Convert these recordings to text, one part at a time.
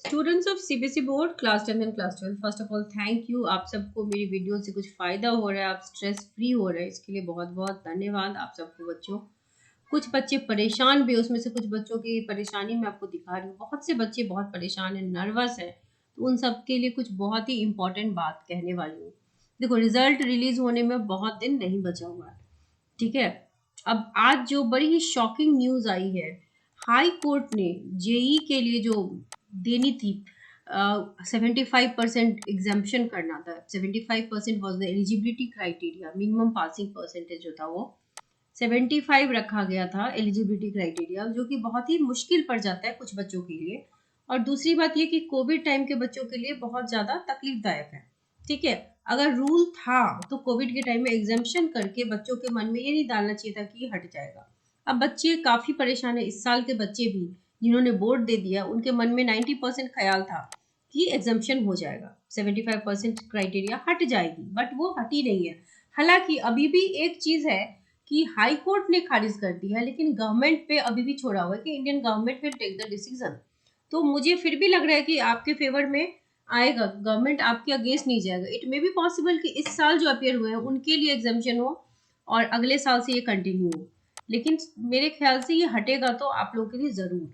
Students of CBSE board class 10 and class 12, first of all thank you. आप सबको मेरी video से कुछ फ़ायदा हो रहा है, आप स्ट्रेस फ्री हो रहे हैं, इसके लिए बहुत बहुत धन्यवाद आप सबको। बच्चों, कुछ बच्चे परेशान भी, उसमें से कुछ बच्चों की परेशानी मैं आपको दिखा रही हूँ। बहुत से बच्चे बहुत परेशान हैं, नर्वस हैं, तो उन सब के लिए कुछ बहुत ही इंपॉर्टेंट बात कहने वाली हूँ। देखो, रिजल्ट रिलीज होने में बहुत दिन नहीं बचा हुआ है, ठीक है। अब आज जो बड़ी ही शॉकिंग न्यूज आई है, हाई कोर्ट ने जेई के लिए जो देनी थी 75% एग्जाम्पशन करना था। 75% was the eligibility criteria, minimum passing percentage जो था वो 75 रखा गया था एलिजिबिलिटी क्राइटेरिया, जो कि बहुत ही मुश्किल पड़ जाता है कुछ बच्चों के लिए। और दूसरी बात ये कि कोविड टाइम के बच्चों के लिए बहुत ज़्यादा तकलीफदायक है, ठीक है। अगर रूल था तो कोविड के टाइम में एग्जाम्पशन करके बच्चों के मन में ये नहीं डालना चाहिए था कि हट जाएगा। अब बच्चे काफ़ी परेशान है, इस साल के बच्चे भी जिन्होंने बोर्ड दे दिया, उनके मन में 90% ख्याल था कि एग्जाम्पशन हो जाएगा, 75% क्राइटेरिया हट जाएगी, बट वो हटी नहीं है। हालांकि अभी भी एक चीज़ है कि हाई कोर्ट ने खारिज कर दी है, लेकिन गवर्नमेंट पे अभी भी छोड़ा हुआ है कि Indian government will take the decision. तो मुझे फिर भी लग रहा है कि आपके फेवर में आएगा, गवर्नमेंट आपके अगेंस्ट नहीं जाएगा। इट मे बी पॉसिबल कि इस साल जो अपियर हुए हैं उनके लिए एग्जाम्पशन हो और अगले साल से ये कंटिन्यू हो, लेकिन मेरे ख्याल से ये हटेगा तो आप लोगों के लिए जरूर।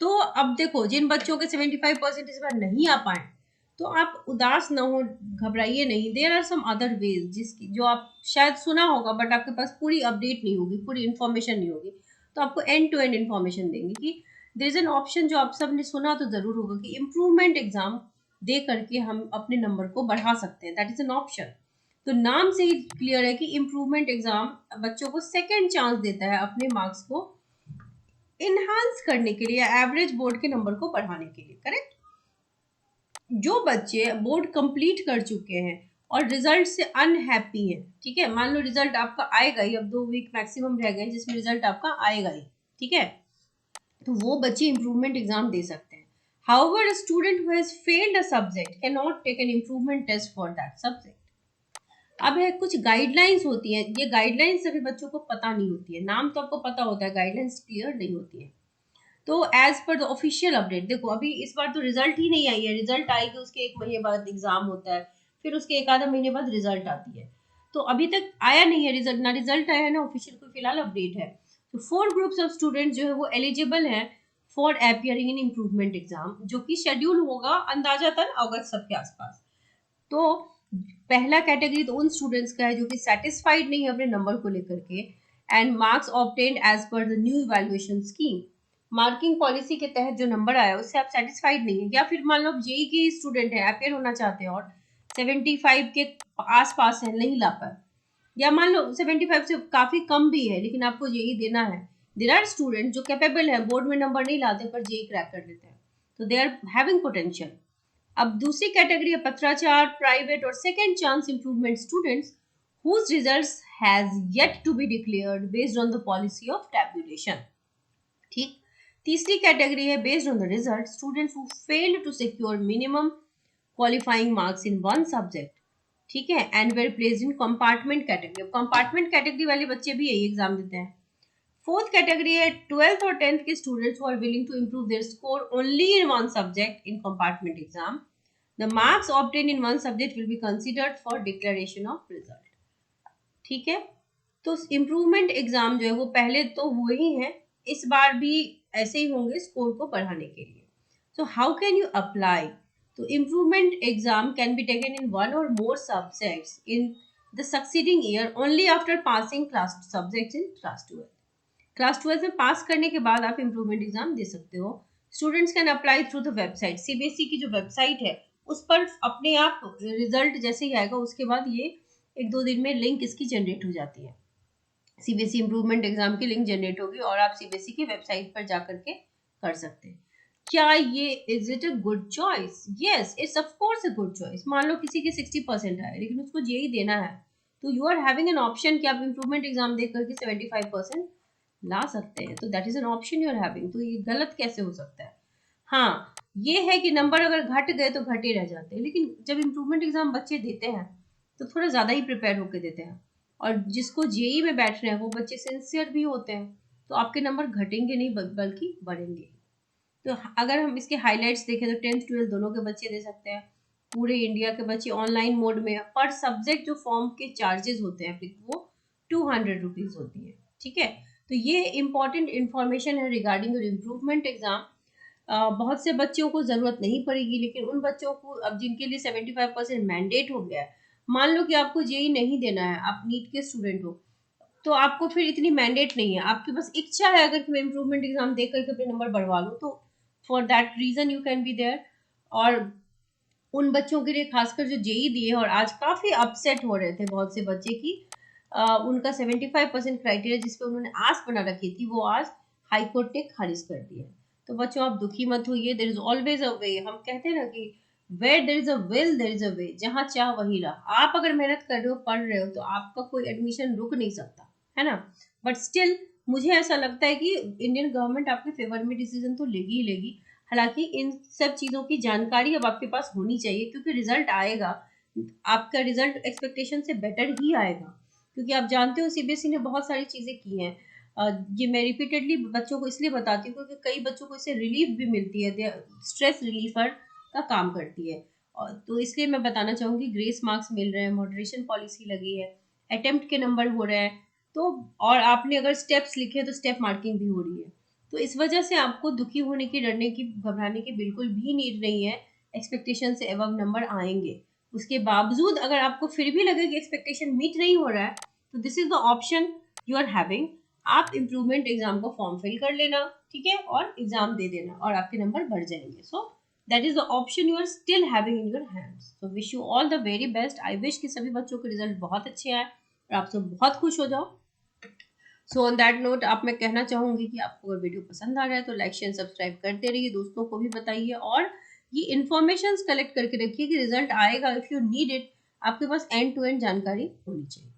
तो अब देखो, जिन बच्चों के 75% इस बार नहीं आ पाए, तो आप उदास ना हो, घबराइए नहीं। There are some other ways जिसकी जो आप शायद सुना होगा, बट आपके पास पूरी अपडेट नहीं होगी, पूरी इन्फॉर्मेशन नहीं होगी। तो आपको एंड टू एंड इन्फॉर्मेशन देंगे कि देयर इज एन ऑप्शन जो आप सब ने सुना तो जरूर होगा कि इम्प्रूवमेंट एग्जाम दे करके हम अपने नंबर को बढ़ा सकते हैं। That is an option. तो नाम से ही क्लियर है कि इम्प्रूवमेंट एग्जाम बच्चों को सेकेंड चांस देता है अपने मार्क्स को इनहांस करने के लिए, एवरेज बोर्ड के नंबर को बढ़ाने के लिए, करेक्ट। जो बच्चे बोर्ड कंप्लीट कर चुके हैं और रिजल्ट से अनहैप्पी हैं, ठीक है, मान लो रिजल्ट आपका आएगा ही, अब 2 वीक मैक्सिमम रह गए जिसमें रिजल्ट आपका आएगा ही, ठीक है, तो वो बच्चे इंप्रूवमेंट एग्जाम दे सकते हैं। However a student who has failed a subject can not take an improvement test for that subject. अब है कुछ गाइडलाइंस होती हैं, ये गाइडलाइंस सभी बच्चों को पता नहीं होती है, नाम तो आपको पता होता है, गाइडलाइंस क्लियर नहीं होती है। तो as per the official update, देखो अभी इस बार तो रिजल्ट ही नहीं आई है, रिजल्ट आएगी उसके 1 महीने बाद एग्जाम होता है, फिर उसके एक आधा महीने बाद रिजल्ट आती है। तो अभी तक आया नहीं है रिजल्ट, ना रिजल्ट आया है ना ऑफिशियल कोई फिलहाल अपडेट है। तो 4 ग्रुप्स ऑफ स्टूडेंट जो है वो एलिजिबल है for appearing in improvement exam, जो कि शेड्यूल होगा अंदाजातन अगस्त सब के आसपास। तो पहला कैटेगरी तो उन स्टूडेंट्स का है जो कि सेटिस्फाइड नहीं है अपने नंबर को लेकर के, and marks obtained as per the new evaluation scheme. Marking policy के तहत जो नंबर आया उससे आप सेटिस्फाइड नहीं है, या फिर मान लो जेई के स्टूडेंट है, अपेयर होना चाहते हैं और 75 के आसपास है, नहीं ला पाए, या मान लो 75 से काफी कम भी है लेकिन आपको जेई देना है। देर आर स्टूडेंट जो कैपेबल है, बोर्ड में नंबर नहीं लाते पर जेई क्रैक कर लेते हैं, तो दे आर हैविंग पोटेंशियल। अब दूसरी कैटेगरी है पत्राचार, प्राइवेट और second chance improvement students whose results has yet to be declared based on the policy of tabulation, ठीक। तीसरी कैटेगरी है based on the result students who failed to secure minimum qualifying marks in one subject, ठीक है, and were placed in compartment category. Compartment category वाले बच्चे भी यही exam देते हैं। फोर्थ कैटेगरी है 12th और 10th के students who are willing to improve their score only in one subject in compartment exam. The marks obtained in one subject will be considered for declaration of result, ठीक है। तो improvement exam जो है वो पहले तो हुए ही हैं, इस बार भी ऐसे ही होंगे स्कोर को बढ़ाने के लिए। So how can you apply? तो improvement exam can be taken in one or more subjects in the succeeding year only after passing class subjects in class 12। Class 12 में पास करने के बाद आप इम्प्रूवमेंट एग्जाम दे सकते हो। Students can apply through the website, CBSE की जो वेबसाइट है उस पर अपने आप रिजल्ट जैसे ही आएगा उसके बाद ये 1-2 दिन में लिंक इसकी जनरेट हो जाती है, सीबीएसई इम्प्रूवमेंट एग्जाम की लिंक जनरेट होगी और आप सीबीएसई की वेबसाइट पर जा करके कर सकते हैं। क्या ये is it a good choice? Yes, it's of course a good choice. मान लो किसी के 60% आए लेकिन उसको जेई देना है, तो you are having an option कि आप इम्प्रूवमेंट एग्जाम दे करके 75% ला सकते हैं, तो that is an option you are having. तो ये गलत कैसे हो सकता है? हाँ, ये है कि नंबर अगर घट गए तो घटे रह जाते हैं, लेकिन जब इम्प्रूवमेंट एग्जाम बच्चे देते हैं तो थोड़ा ज़्यादा ही प्रिपेयर होकर देते हैं, और जिसको जेई में बैठ रहे हैं वो बच्चे सिंसियर भी होते हैं, तो आपके नंबर घटेंगे नहीं बल्कि बढ़ेंगे। तो अगर हम इसके हाइलाइट्स देखें तो 10th 12th दोनों के बच्चे दे सकते हैं। पूरे इंडिया के बच्चे ऑनलाइन मोड में, पर सब्जेक्ट जो फॉर्म के चार्जेस होते हैं वो 200 रुपीज होती है। ठीक है, तो ये इंपॉर्टेंट इंफॉर्मेशन है रिगार्डिंग योर इम्प्रूवमेंट एग्जाम। बहुत से बच्चों को जरूरत नहीं पड़ेगी, लेकिन उन बच्चों को अब जिनके लिए 75% मैंडेट हो गया है, मान लो कि आपको जेई नहीं देना है, आप नीट के स्टूडेंट हो, तो आपको फिर इतनी मैंडेट नहीं है, आपके पास इच्छा है अगर कि मैं इम्प्रूवमेंट एग्जाम दे करके अपने नंबर बढ़वा लूँ, तो for that reason you can be there. और उन बच्चों के लिए खासकर जो जेई दिए और आज काफी अपसेट हो रहे थे बहुत से बच्चे की उनका 75% क्राइटेरिया जिसपे उन्होंने आस बना रखी थी वो आज हाईकोर्ट ने खारिज कर दिया। तो बच्चों आप दुखी मत होइए, there is always a way. हम कहते हैं ना कि where there is a will there is a way, जहाँ चाह वही राह। आप अगर मेहनत कर रहे हो, पढ़ रहे हो, तो आपका कोई एडमिशन रुक नहीं सकता है ना। बट स्टिल मुझे ऐसा लगता है कि इंडियन गवर्नमेंट आपके फेवर में डिसीजन तो लेगी ही लेगी। हालांकि इन सब चीजों की जानकारी अब आपके पास होनी चाहिए, क्योंकि रिजल्ट आएगा, आपका रिजल्ट एक्सपेक्टेशन से बेटर ही आएगा। क्योंकि आप जानते हो सीबीएसई ने बहुत सारी चीजें की हैं। ये मैं रिपीटेडली बच्चों को इसलिए बताती हूँ क्योंकि कई बच्चों को इससे रिलीफ भी मिलती है, स्ट्रेस रिलीफर का काम करती है। और तो इसलिए मैं बताना चाहूंगी, ग्रेस मार्क्स मिल रहे हैं, मॉडरेशन पॉलिसी लगी है, अटेम्प्ट के नंबर हो रहे हैं, तो और आपने अगर स्टेप्स लिखे तो स्टेप मार्किंग भी हो रही है। तो इस वजह से आपको दुखी होने की, डरने की, घबराने की बिल्कुल भी नीड नहीं है। एक्सपेक्टेशन से एबव नंबर आएंगे। उसके बावजूद अगर आपको फिर भी लगे कि एक्सपेक्टेशन मीट नहीं हो रहा है, तो this is the option you are having. आप इम्प्रूवमेंट एग्जाम को फॉर्म फिल कर लेना, ठीक है, और एग्जाम दे देना और आपके नंबर बढ़ जाएंगे। So that is the option you are still having in your hands. So wish you all the very best. I wish कि सभी बच्चों के रिजल्ट बहुत अच्छे आए और आप सब बहुत खुश हो जाओ। सो ऑन दैट नोट आप मैं कहना चाहूंगी कि आपको अगर वीडियो पसंद आ रहा है तो लाइक शेयर सब्सक्राइब करते रहिए, दोस्तों को भी बताइए, और ये इन्फॉर्मेशन कलेक्ट करके रखिए कि रिजल्ट आएगा, इफ यू नीड इट आपके पास एंड टू एंड जानकारी होनी चाहिए।